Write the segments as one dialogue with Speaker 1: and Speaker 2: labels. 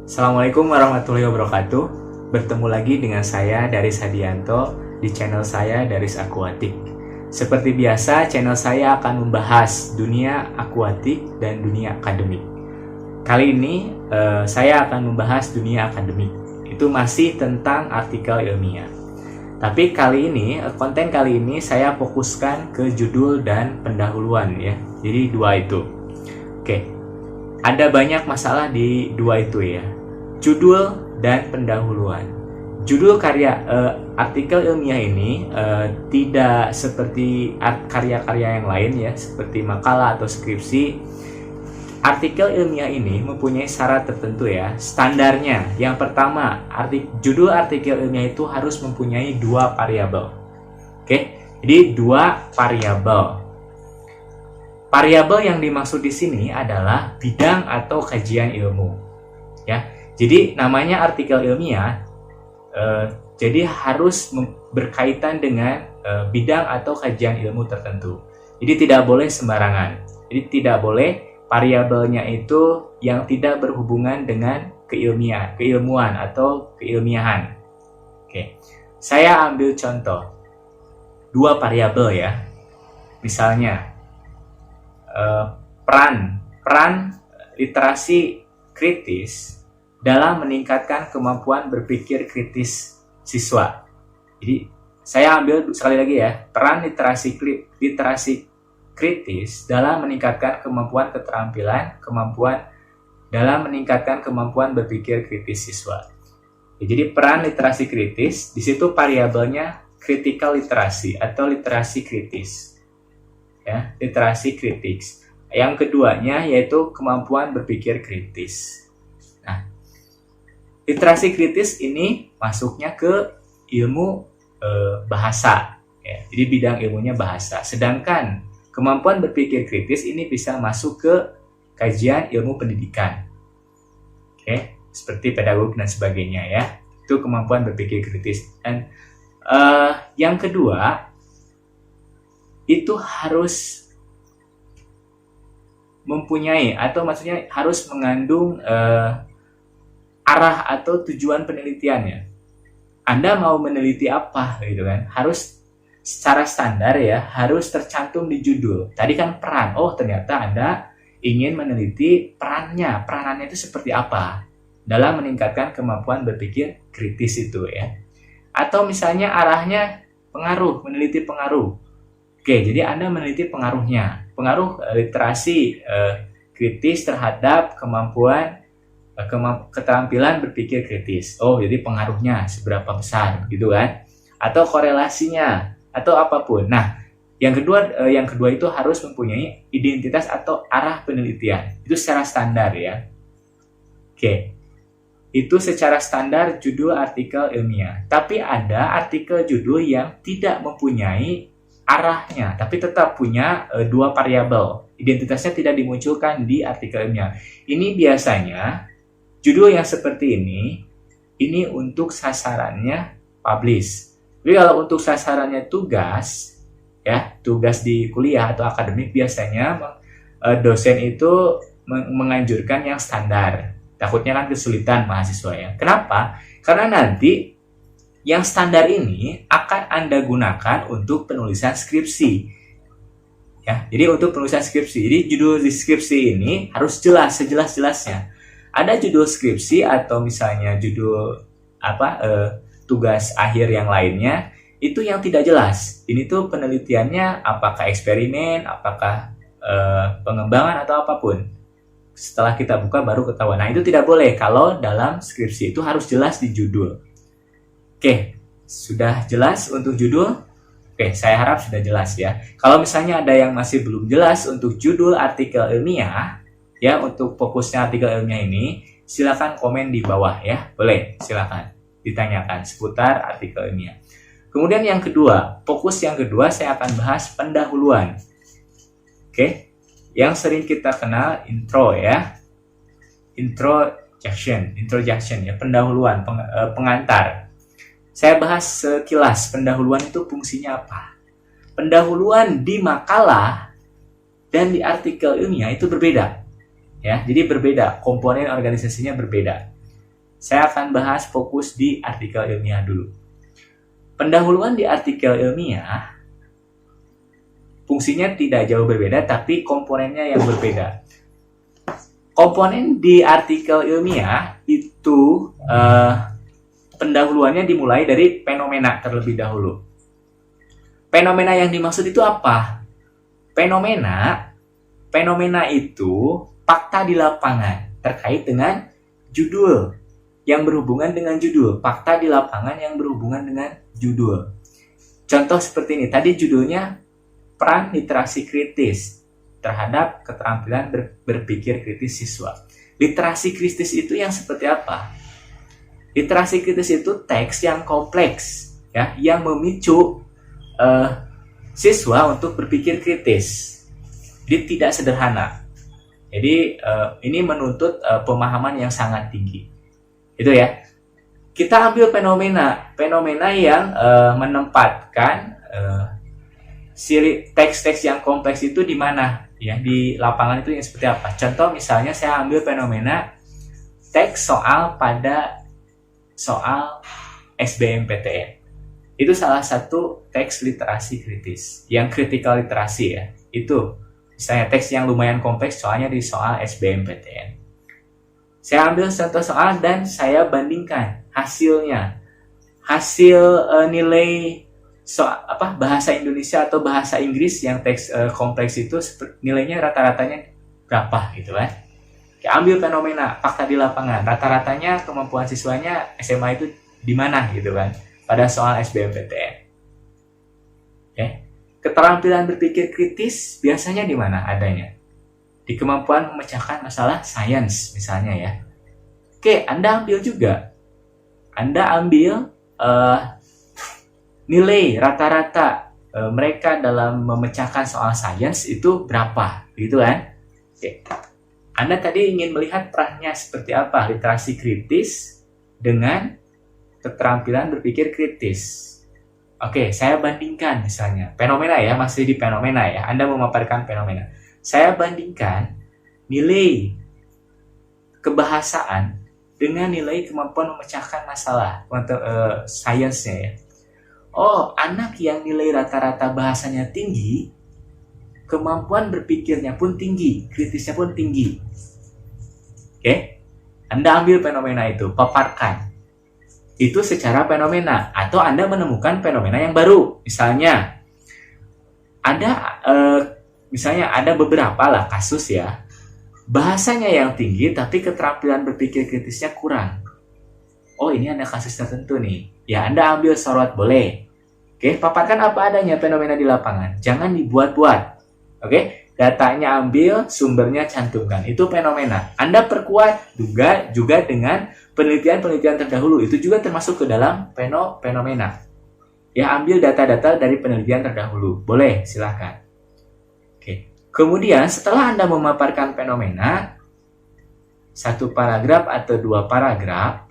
Speaker 1: Assalamualaikum warahmatullahi wabarakatuh. Bertemu lagi dengan saya Daris Hadianto di channel saya Daris Aquatic. Seperti biasa, channel saya akan membahas dunia akuatik dan dunia akademik. Kali ini saya akan membahas dunia akademik. Itu masih tentang artikel ilmiah. Tapi konten kali ini saya fokuskan ke judul dan pendahuluan ya. Jadi dua itu. Oke. Ada banyak masalah di dua itu ya. Judul dan pendahuluan. Judul artikel ilmiah ini tidak seperti karya-karya yang lain ya, seperti makalah atau skripsi. Artikel ilmiah ini mempunyai syarat tertentu ya, standarnya. Yang pertama, judul artikel ilmiah itu harus mempunyai dua variabel. Oke, jadi dua variabel. Variabel yang dimaksud di sini adalah bidang atau kajian ilmu. Ya. Jadi namanya artikel ilmiah, jadi harus berkaitan dengan bidang atau kajian ilmu tertentu. Jadi tidak boleh sembarangan. Jadi tidak boleh variabelnya itu yang tidak berhubungan dengan keilmuan atau keilmiahan. Oke, saya ambil contoh dua variabel ya. Misalnya peran literasi kritis dalam meningkatkan kemampuan berpikir kritis siswa. Jadi saya ambil sekali lagi ya, peran literasi kritis dalam meningkatkan kemampuan kemampuan berpikir kritis siswa. Jadi peran literasi kritis, di situ variabelnya critical literacy atau literasi kritis. Ya, literasi kritis. Yang keduanya yaitu kemampuan berpikir kritis. Nah, literasi kritis ini masuknya ke ilmu bahasa, ya. Jadi bidang ilmunya bahasa. Sedangkan kemampuan berpikir kritis ini bisa masuk ke kajian ilmu pendidikan, oke, seperti pedagogik dan sebagainya ya. Itu kemampuan berpikir kritis. Dan yang kedua itu harus mempunyai atau maksudnya harus mengandung arah atau tujuan penelitiannya. Anda mau meneliti apa gitu kan? Harus secara standar ya, harus tercantum di judul. Tadi kan peran. Oh, ternyata Anda ingin meneliti peranannya itu seperti apa dalam meningkatkan kemampuan berpikir kritis itu ya. Atau misalnya arahnya pengaruh, meneliti pengaruh. Oke, jadi Anda meneliti pengaruhnya. Pengaruh literasi kritis terhadap keterampilan berpikir kritis. Oh, jadi pengaruhnya seberapa besar gitu kan? Atau korelasinya atau apapun. Nah, yang kedua itu harus mempunyai identitas atau arah penelitian. Itu secara standar ya. Oke. Itu secara standar judul artikel ilmiah. Tapi ada artikel judul yang tidak mempunyai arahnya, tapi tetap punya dua variabel. Identitasnya tidak dimunculkan di artikel ilmiah. Ini biasanya judul yang seperti ini untuk sasarannya publish. Jadi kalau untuk sasarannya tugas di kuliah atau akademik, biasanya dosen itu menganjurkan yang standar. Takutnya kan kesulitan mahasiswa ya. Kenapa? Karena nanti yang standar ini akan Anda gunakan untuk penulisan skripsi. Ya, jadi untuk penulisan skripsi. Jadi judul di skripsi ini harus jelas, sejelas-jelasnya. Ada judul skripsi atau misalnya judul tugas akhir yang lainnya itu yang tidak jelas. Ini tuh penelitiannya apakah eksperimen, apakah pengembangan atau apapun. Setelah kita buka baru ketahuan. Nah, itu tidak boleh. Kalau dalam skripsi itu harus jelas di judul. Oke, sudah jelas untuk judul? Oke, saya harap sudah jelas ya. Kalau misalnya ada yang masih belum jelas untuk judul artikel ilmiah, ya, untuk fokusnya artikel ilmiah ini, silakan komen di bawah ya. Boleh, silakan ditanyakan seputar artikel ilmiah. Kemudian yang kedua, fokus yang kedua saya akan bahas pendahuluan. Oke, yang sering kita kenal intro ya. Introduction ya, pendahuluan, pengantar. Saya bahas sekilas pendahuluan itu fungsinya apa. Pendahuluan di makalah dan di artikel ilmiah itu berbeda. Ya, jadi berbeda, komponen organisasinya berbeda. Saya akan bahas fokus di artikel ilmiah dulu. Pendahuluan di artikel ilmiah, fungsinya tidak jauh berbeda, tapi komponennya yang berbeda. Komponen di artikel ilmiah itu pendahuluannya dimulai dari fenomena terlebih dahulu. Fenomena yang dimaksud itu apa? Fenomena itu fakta di lapangan terkait dengan judul yang berhubungan dengan judul, fakta di lapangan yang berhubungan dengan judul. Contoh seperti ini, tadi judulnya peran literasi kritis terhadap keterampilan berpikir kritis siswa. Literasi kritis itu yang seperti apa? Literasi kritis itu teks yang kompleks, ya, yang memicu siswa untuk berpikir kritis. Jadi tidak sederhana. Jadi ini menuntut pemahaman yang sangat tinggi. Itu ya. Kita ambil fenomena yang menempatkan teks-teks yang kompleks itu di mana? Ya, di lapangan itu yang seperti apa? Contoh misalnya saya ambil fenomena teks soal SBMPTN. Itu salah satu teks literasi kritis, yang critical literasi ya. Itu misalnya teks yang lumayan kompleks soalnya di soal SBMPTN. Saya ambil contoh soal dan saya bandingkan hasilnya. Hasil nilai bahasa Indonesia atau bahasa Inggris yang teks kompleks itu nilainya rata-ratanya berapa gitu kan. Oke, ambil fenomena fakta di lapangan. Rata-ratanya kemampuan siswanya SMA itu di mana gitu kan pada soal SBMPTN. Oke. Keterampilan berpikir kritis biasanya di mana adanya? Di kemampuan memecahkan masalah sains misalnya ya. Oke, Anda ambil juga. Anda ambil nilai rata-rata mereka dalam memecahkan soal sains itu berapa, gitu kan? Oke. Anda tadi ingin melihat perannya seperti apa literasi kritis dengan keterampilan berpikir kritis. Oke, saya bandingkan misalnya fenomena ya, masih di fenomena ya. Anda memaparkan fenomena. Saya bandingkan nilai kebahasaan dengan nilai kemampuan memecahkan masalah untuk sainsnya ya. Oh, anak yang nilai rata-rata bahasanya tinggi, kemampuan berpikirnya pun tinggi, kritisnya pun tinggi. Oke, Anda ambil fenomena itu, paparkan. Itu secara fenomena, atau Anda menemukan fenomena yang baru. Misalnya ada beberapa lah kasus ya, bahasanya yang tinggi tapi keterampilan berpikir kritisnya kurang. Oh, ini ada kasus tertentu nih. Ya, Anda ambil sorot boleh. Oke, paparkan apa adanya fenomena di lapangan. Jangan dibuat-buat. Oke, datanya ambil, sumbernya cantumkan. Itu fenomena. Anda perkuat juga dengan penelitian-penelitian terdahulu. Itu juga termasuk ke dalam fenomena. Ya, ambil data-data dari penelitian terdahulu. Boleh, silahkan. Oke. Kemudian, setelah Anda memaparkan fenomena, 1 paragraf atau 2 paragraf,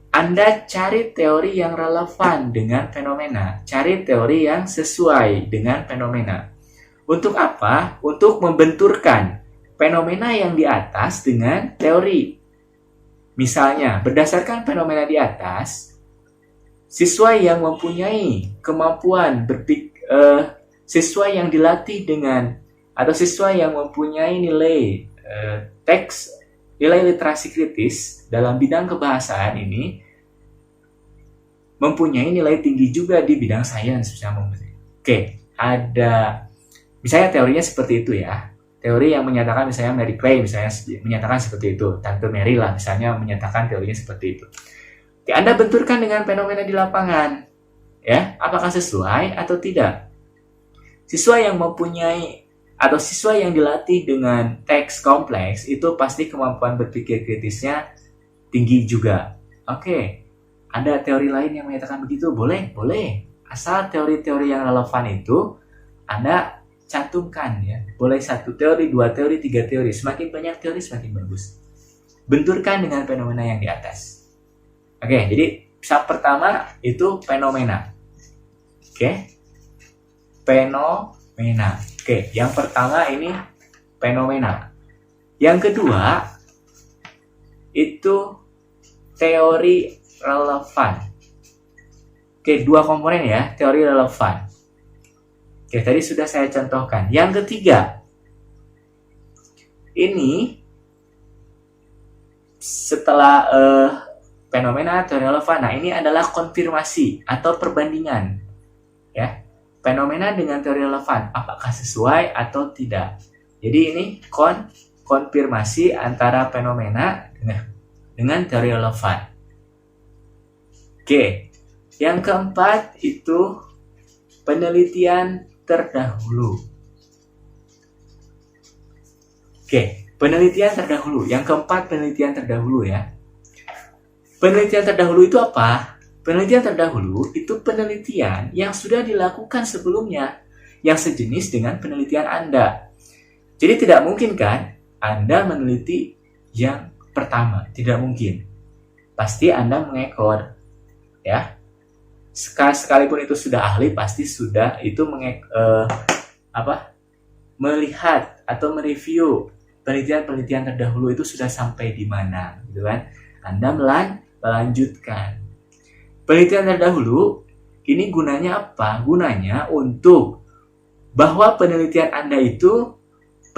Speaker 1: Anda cari teori yang relevan dengan fenomena. Cari teori yang sesuai dengan fenomena. Untuk apa? Untuk membenturkan fenomena yang di atas dengan teori. Misalnya, berdasarkan fenomena di atas, siswa yang mempunyai kemampuan siswa yang dilatih dengan, atau siswa yang mempunyai nilai nilai literasi kritis dalam bidang kebahasaan ini, mempunyai nilai tinggi juga di bidang sains. Oke, misalnya teorinya seperti itu ya. Teori yang menyatakan misalnya Mary Clay misalnya menyatakan seperti itu. Tante Mary lah misalnya menyatakan teorinya seperti itu. Oke, Anda benturkan dengan fenomena di lapangan. Ya, apakah sesuai atau tidak? Siswa yang mempunyai atau siswa yang dilatih dengan teks kompleks itu pasti kemampuan berpikir kritisnya tinggi juga. Oke, ada teori lain yang menyatakan begitu? Boleh. Asal teori-teori yang relevan itu Anda cantumkan ya. Boleh 1 teori, 2 teori, 3 teori. Semakin banyak teori semakin bagus. Benturkan dengan fenomena yang di atas. Oke, jadi yang pertama itu fenomena. Oke. Fenomena. Oke, yang pertama ini fenomena. Yang kedua itu teori relevan. Oke, 2 komponen ya, teori relevan. Oke, tadi sudah saya contohkan. Yang ketiga, ini setelah fenomena teori relevan. Nah, ini adalah konfirmasi atau perbandingan. Ya, fenomena dengan teori relevan, apakah sesuai atau tidak. Jadi ini konfirmasi antara fenomena dengan teori relevan. Oke, yang keempat itu penelitian terdahulu. Oke, penelitian terdahulu. Yang keempat, penelitian terdahulu ya. Penelitian terdahulu itu apa? Penelitian terdahulu itu penelitian yang sudah dilakukan sebelumnya, yang sejenis dengan penelitian Anda. Jadi tidak mungkin kan Anda meneliti yang pertama, tidak mungkin. Pasti Anda mengekor, ya. Sekalipun itu sudah ahli, pasti sudah itu melihat atau mereview penelitian-penelitian terdahulu itu sudah sampai di mana, gitu kan? Anda melanjutkan. Penelitian terdahulu ini gunanya apa? Gunanya untuk bahwa penelitian Anda itu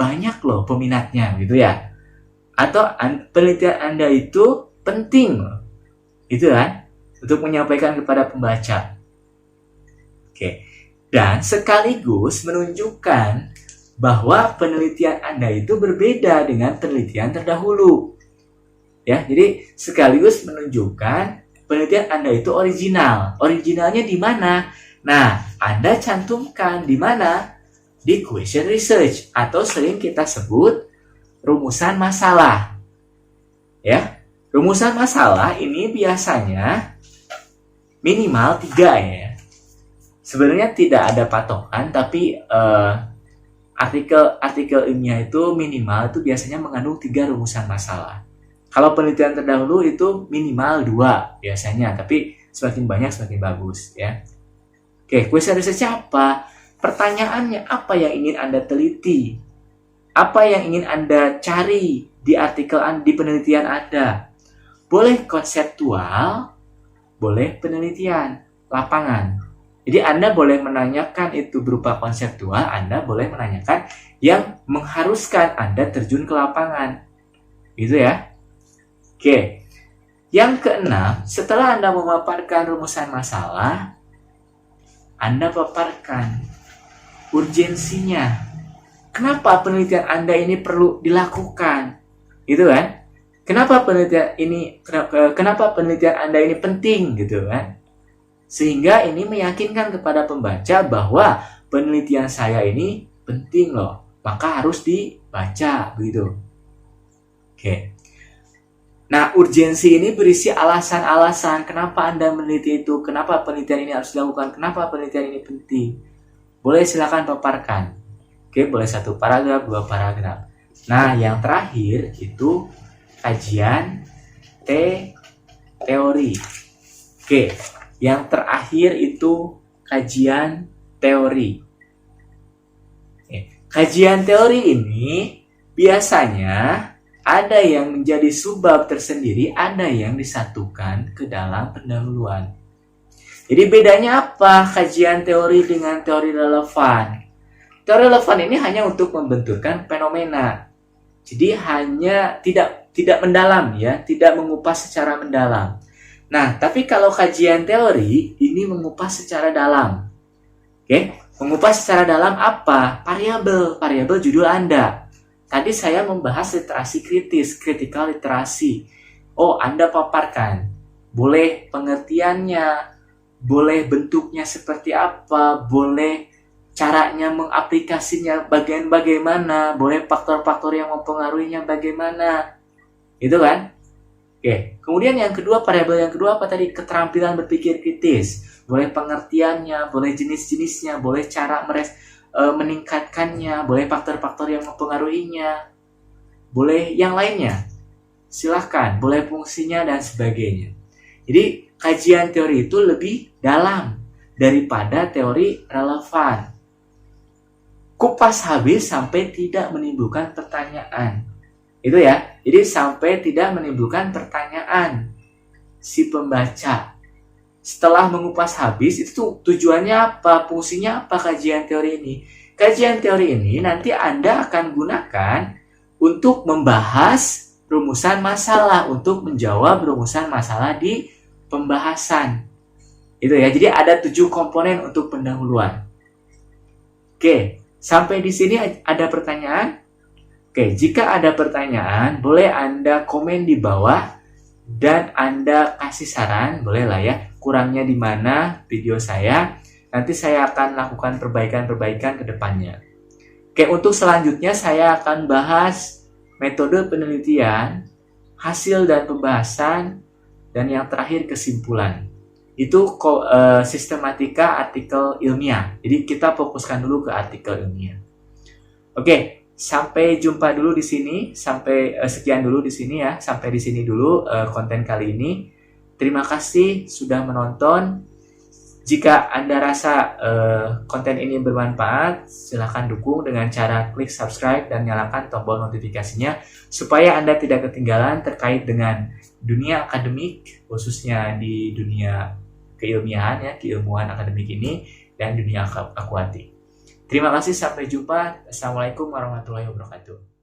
Speaker 1: banyak loh peminatnya, gitu ya. Atau penelitian Anda itu penting loh, gitu kan? Untuk menyampaikan kepada pembaca. Oke. Dan sekaligus menunjukkan bahwa penelitian Anda itu berbeda dengan penelitian terdahulu. Ya, jadi sekaligus menunjukkan penelitian Anda itu original. Originalnya di mana? Nah, Anda cantumkan di mana? Di question research atau sering kita sebut rumusan masalah. Ya, rumusan masalah ini biasanya minimal 3 ya. Sebenarnya tidak ada patokan, tapi artikel ilmiah itu minimal itu biasanya mengandung 3 rumusan masalah. Kalau penelitian terdahulu itu minimal 2 biasanya, tapi semakin banyak semakin bagus ya. Oke, question research apa? Pertanyaannya apa yang ingin Anda teliti? Apa yang ingin Anda cari di artikel di penelitian Anda? Boleh konseptual, boleh penelitian lapangan. Jadi Anda boleh menanyakan itu berupa konseptual, Anda boleh menanyakan yang mengharuskan Anda terjun ke lapangan. Gitu ya. Oke. Yang keenam, setelah Anda memaparkan rumusan masalah, Anda paparkan urgensinya. Kenapa penelitian Anda ini perlu dilakukan? Gitu kan? Kenapa penelitian Anda ini penting gitu kan? Sehingga ini meyakinkan kepada pembaca bahwa penelitian saya ini penting loh, maka harus dibaca begitu. Oke. Nah, urgensi ini berisi alasan-alasan kenapa Anda meneliti itu, kenapa penelitian ini harus dilakukan, kenapa penelitian ini penting. Boleh silakan paparkan. Oke, boleh 1 paragraf, 2 paragraf. Nah, yang terakhir itu kajian teori. Oke, yang terakhir itu kajian teori. Kajian teori ini biasanya ada yang menjadi subbab tersendiri, ada yang disatukan ke dalam pendahuluan. Jadi bedanya apa kajian teori dengan teori relevan? Teori relevan ini hanya untuk membenturkan fenomena. Jadi hanya tidak mendalam ya, tidak mengupas secara mendalam. Nah, tapi kalau kajian teori ini mengupas secara dalam. Oke, mengupas secara dalam apa? Variabel judul Anda. Tadi saya membahas literasi kritis, critical literasi. Oh, Anda paparkan. Boleh pengertiannya, boleh bentuknya seperti apa, boleh caranya mengaplikasinya bagaimana, boleh faktor-faktor yang mempengaruhinya bagaimana. Gitu kan? Oke, kemudian yang kedua, variabel yang kedua apa tadi? Keterampilan berpikir kritis. Boleh pengertiannya, boleh jenis-jenisnya, boleh cara meningkatkannya, boleh faktor-faktor yang mempengaruhinya, boleh yang lainnya. Silahkan, boleh fungsinya dan sebagainya. Jadi, kajian teori itu lebih dalam daripada teori relevan. Kupas habis sampai tidak menimbulkan pertanyaan. Itu ya. Jadi sampai tidak menimbulkan pertanyaan. si pembaca. Setelah mengupas habis, itu tuh tujuannya apa, fungsinya apa kajian teori ini? Kajian teori ini nanti Anda akan gunakan untuk membahas rumusan masalah, untuk menjawab rumusan masalah di pembahasan. Itu ya, jadi ada 7 komponen untuk pendahuluan. Oke, sampai di sini ada pertanyaan? Oke, jika ada pertanyaan, boleh Anda komen di bawah dan Anda kasih saran, boleh lah ya, kurangnya di mana video saya. Nanti saya akan lakukan perbaikan-perbaikan ke depannya. Oke, untuk selanjutnya saya akan bahas metode penelitian, hasil dan pembahasan, dan yang terakhir kesimpulan. Itu sistematika artikel ilmiah. Jadi kita fokuskan dulu ke artikel ilmiah. Oke, sampai jumpa dulu di sini. Sampai sekian dulu di sini ya. Sampai di sini dulu konten kali ini. Terima kasih sudah menonton. Jika Anda rasa konten ini bermanfaat, silahkan dukung dengan cara klik subscribe dan nyalakan tombol notifikasinya supaya Anda tidak ketinggalan terkait dengan dunia akademik, khususnya di dunia keilmiahan ya, keilmuan akademik ini, dan dunia akuatik. Terima kasih, sampai jumpa. Assalamualaikum warahmatullahi wabarakatuh.